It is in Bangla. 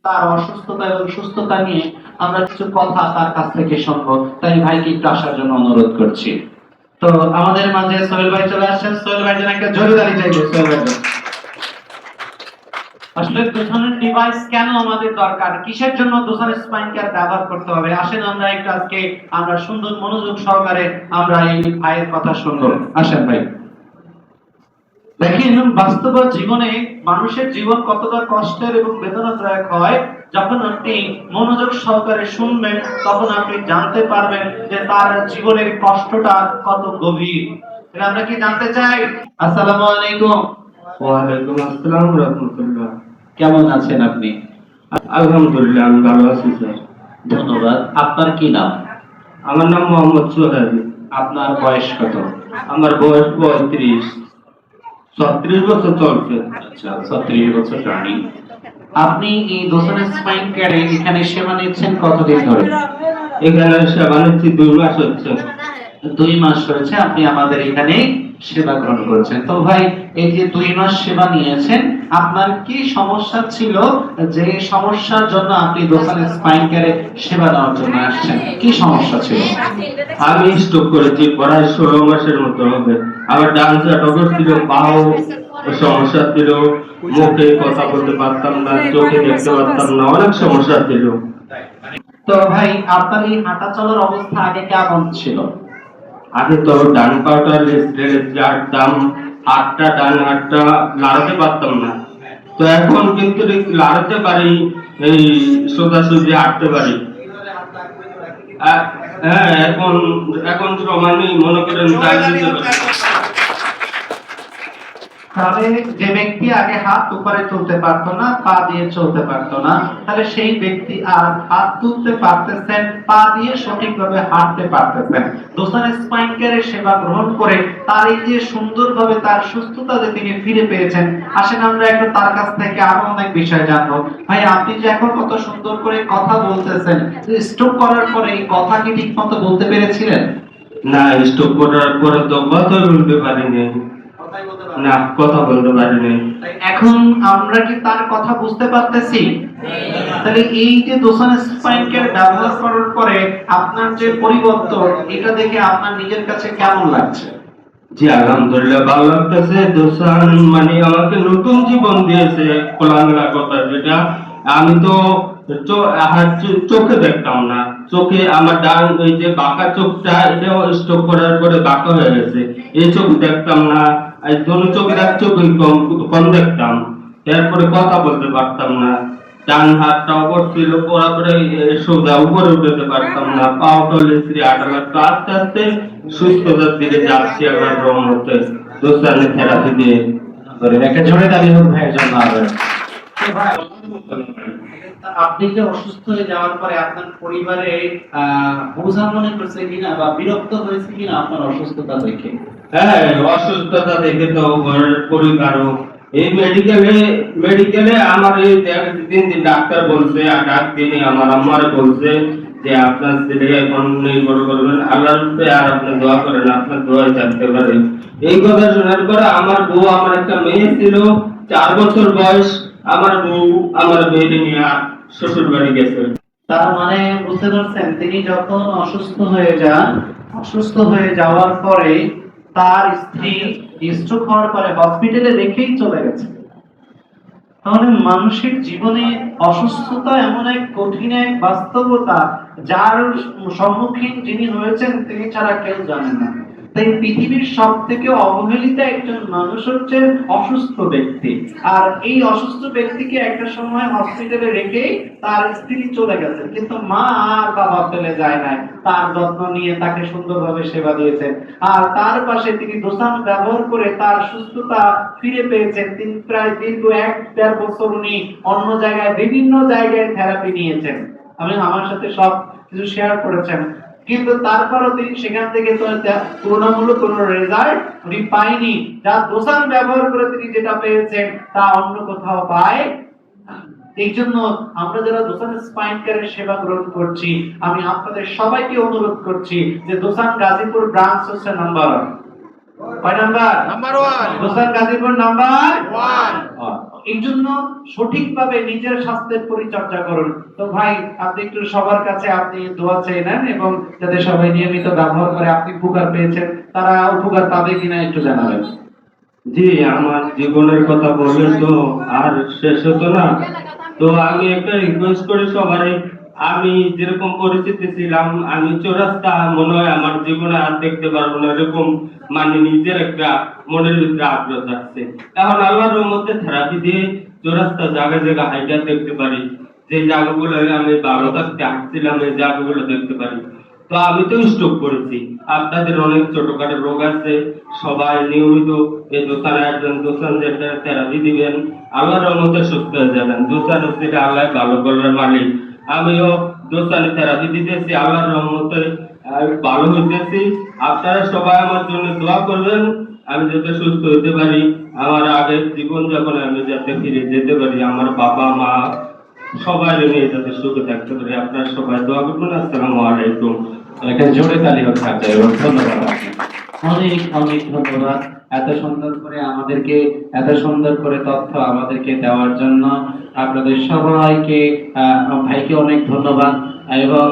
তার অসুস্থতা এবং সুস্থতা নিয়ে আমরা কিছু কথা তার কাছ থেকে শুনবো। তাই ভাইকে একটু আসার জন্য অনুরোধ করছি। তো আমাদের মাঝে সোহেল ভাই চলে আসছেন। সোহেল ভাই জন্য একটা জোরে তালি চাইবে। সোহেল ভাই আসলে দূষণের ডিভাইস কেন আমাদের দরকার, কিসের জন্য দূষণের স্পাইন কেয়ার ব্যবহার করতে হবে, আসেন আমরা একটু আজকে আমরা সুন্দর মনোযোগ সহকারে আমরা এই ভাইয়ের কথা শুনবো। আসেন ভাই। দেখেন, বাস্তব জীবনে মানুষের জীবন কতটা কষ্টের এবং বেদনাদায়ক হয়, যখন আপনি মনোযোগ সহকারে শুনবেন তখন আপনি জানতে পারবেন যে তার জীবনের কষ্টটা কত গভীর। আমরা কি জানতে চাই? আসসালামু আলাইকুম। ওয়ালাইকুম আসসালাম রাহমাতুল্লাহ। কেমন আছেন আপনি? আলহামদুলিল্লাহ, আমি ভালো আছি স্যার। ধন্যবাদ। আপনার কি নাম? আমার নাম মোহাম্মদ সোহেল। আপনার বয়স কত? আমার বয়স 35, 36 বছর চলছে। আচ্ছা, 36 বছর রানিং। আপনি এই দোসনের স্পাইন কেয়ারে এখানে সেবা নিচ্ছেন কতদিন ধরে? এখানে সেবা নিচ্ছি 2 মাস হচ্ছে। 2 মাস হয়েছে আপনি আমাদের এখানে সেবা গ্রহণ করেছেন। তো ভাই, এই যে 2 মাস সেবা নিয়েছেন, আপনার কি সমস্যা ছিল যে সমস্যার জন্য আপনি দোসনের স্পাইন কেয়ারে সেবা নেওয়ার জন্য আসছেন? কি সমস্যা ছিল? আমি স্ট্রোক করেছি প্রায় 16 মাসের মতো হবে। আমার ডান সাইড ছিল, পাও সমস্যা ছিল, মুখে কথা বলতে পারতাম না, চোখে দেখতে পারতাম না, অনেক সমস্যা ছিল। তো ভাই, আপনার এই হাঁটা চলার অবস্থা আগে কেমন ছিল? আগে তো ডান পাটা জানতাম, হাতটা ডান হাতটা লাড়াতে পারতাম না। তো এখন কিন্তু লাড়াতে পারি, এই সোজাসুজি হাঁটতে পারি। হ্যাঁ, এখন এখন সমানই মনে করেন চালিয়ে যেতে পারি। তাহলে যে ব্যক্তি আগে হাত উপরে তুলতে পারতো না, পা দিয়ে চলতে পারতো না, তাহলে সেই ব্যক্তি আর হাত তুলতে পারতেছেন, পা দিয়ে সঠিকভাবে হাঁটতে পারতেছেন। দোসনের স্পাইন কেয়ারের সেবা গ্রহণ করে তার এই যে সুন্দরভাবে তার সুস্থতা যে তিনি ফিরে পেয়েছেন, আসেন আমরা একটু তার কাছ থেকে আরো অনেক বিষয় জানবো। ভাই, আপনি যে এখন কত সুন্দর করে কথা বলতেছেন, স্ট্রোক করার পরে এই কথা কি ঠিক মতো বলতে পেরেছিলেন? না, স্ট্রোক করার পরে তো কথা বলতে পারিনি। না, কথা বলতে পারিনি। এখন আমরা কি তার কথা বুঝতে পারতেছি? তাহলে এই যে দোসনের স্পাইন কেয়ার ব্যবহার করার পরে আপনার যে পরিবর্তন, এটা দেখে আপনার নিজের কাছে কেমন লাগছে? জি আলহামদুলিল্লাহ, ভালো লাগতেছে। দোসান মানে আমাকে নতুন জীবন দিয়েছে, খোলামেলা কথা যেটা। আমি তো চোখে দেখতাম না, চোখে আমার ডান ওই যে বাঁকা চোখটা, এটাও স্ট্রোক করার পরে বাঁকা হয়ে গেছে। এই চোখ দেখতাম না, এই দোনো চোখ এক চোখ কম দেখতাম। এরপরে কথা বলতে পারতাম না, ডান হাতটা অপর ছিল, পরে সোজা উপরে উঠতে পারতাম না, পাও টলে শ্রী আটা লাগতো। আস্তে আস্তে সুস্থতার দিকে যাচ্ছি আল্লাহর রহমতে, দোসানের থেরাপি দিয়ে। একটা জোরে দাবি হোক ভাইয়ের জন্য। আপনি যে অসুস্থ হয়ে যাওয়ার পরে আপনার পরিবারে বোঝা মনে করছে কিনা বা বিরক্ত হয়েছে কিনা আপনার অসুস্থতা দেখে? হ্যাঁ, অসুস্থতা দেখে তো ঘরের পরিবারও, এই মেডিকেলে আমার এই 3 দিন ডাক্তার বলছে, আর ডাক্তার আমার আম্মার বলছে যে আপনার ছেলে এখন নির্ভর করবেন আল্লাহর উপরে, আর আপনি দোয়া করেন, আপনার দোয়াই থাকতে পারে। এই কথা শোনার পরে আমার বউ, আমার একটা মেয়ে ছিল 4 বছর বয়স, আমার বউ আমার মেয়েকে নিয়ে শ্বশুর বাড়ি গেছে। তার মানে বুঝতে পারছেন, তিনি যখন অসুস্থ হয়ে যান, অসুস্থ হয়ে যাওয়ার পরে তার স্ত্রী স্ট্রোক হওয়ার পরে হসপিটালে রেখেই চলে গেছে। তাহলে মানুষের জীবনে অসুস্থতা এমন এক কঠিন এক বাস্তবতা, যার সম্মুখীন যিনি হয়েছেন তিনি ছাড়া কেউ জানে না। তাই পৃথিবীর সব থেকে অবহেলিত একজন মানুষ হচ্ছে অসুস্থ ব্যক্তি। আর এই অসুস্থ ব্যক্তিকে একটা সময় হসপিটালে রেখে তার স্ত্রী চলে গেছে, কিন্তু মা আর বাবা ফেলে যায় নাই, তার যত্ন নিয়ে তাকে সুন্দরভাবে সেবা দিয়েছেন। আর তার পাশে তিনি দোসান ব্যবহার করে তার সুস্থতা ফিরে পেয়েছেন। তিনি প্রায় দীর্ঘ 1-1.5 বছর উনি অন্য জায়গায় বিভিন্ন জায়গায় থেরাপি নিয়েছেন, আমি আমার সাথে সব কিছু শেয়ার করেছেন। কিন্তু তারপরও তিনি সেখান থেকে তুলনামূলক কোনো রেজাল্ট উনি পায়নি। যা দোসান ব্যবহার করে তিনি যেটা পেয়েছেন তা অন্য কোথাও পায়। এই জন্য আমরা যারা দোসানের স্পাইন কেয়ারের সেবা গ্রহণ করছি, আমি আপনাদের সবাইকে অনুরোধ করছি যে দোসান গাজীপুর ব্রাঞ্চ হচ্ছে নাম্বার 1। দোসান গাজীপুর নাম্বার 1। এই জন্য সঠিকভাবে নিজের স্বাস্থ্যের পরিচর্যা করুন। তো ভাই, আপনি একটু সবার কাছে আপনি দোয়া চেয়ে নেন, এবং যাতে সবাই নিয়মিত ব্যবহার করে, আপনি উপকার পেয়েছেন, তারা উপকার পাবে কিনা একটু জানাবেন। জি, আমার জীবনের কথা বললে তো আর শেষ হতো না। তো আমি একটা রিকোয়েস্ট করি সবারই, আমি যেরকম পরিস্থিতি ছিলাম, আমি চৌরাস্তা মনে হয় আমার জীবনে আর দেখতে পারবো না, এরকম মানে নিজের একটা মনের ভিতরে আগ্রহ থাকছে। এখন আল্লাহর রহমতে থেরাপি দিয়ে চৌরাস্তা জায়গা জায়গা হাইটা দেখতে পারি, যে জায়গাগুলো আমি ভালো থাকতে হাঁটছিলাম এই জায়গাগুলো দেখতে পারি। তো আমি তো স্ট্রোক করেছি, আপনাদের অনেক ছোটখাটো রোগ আছে, সবাই নিয়মিত এই দোকানে একজন দোকান যেটা থেরাপি দিবেন, আল্লাহর রহমতে সুস্থ হয়ে যাবেন। দোকান হচ্ছে আল্লাহ ভালো করার মালিক। আমিও দোকানে থেরাপি দিতেছি, আল্লাহর রহমতে ভালো হইতেছি। আপনারা সবাই আমার জন্য দোয়া করবেন, আমি যাতে সুস্থ হতে পারি, আমার আগের জীবন যখন আমি যাতে ফিরে যেতে পারি, আমার বাবা মা সবাই নিয়ে যাতে সুখে থাকতে পারি। আপনারা সবাই দোয়া করবেন। আসসালামু আলাইকুম। একটা জোরে তালি হোক আপনাকে, এবং ধন্যবাদ আপনাকে। অনেক অনেক ধন্যবাদ এত সুন্দর করে আমাদেরকে, এত সুন্দর করে তথ্য আমাদেরকে দেওয়ার জন্য। আপনাদের সবাইকে, ভাইকে অনেক ধন্যবাদ। এবং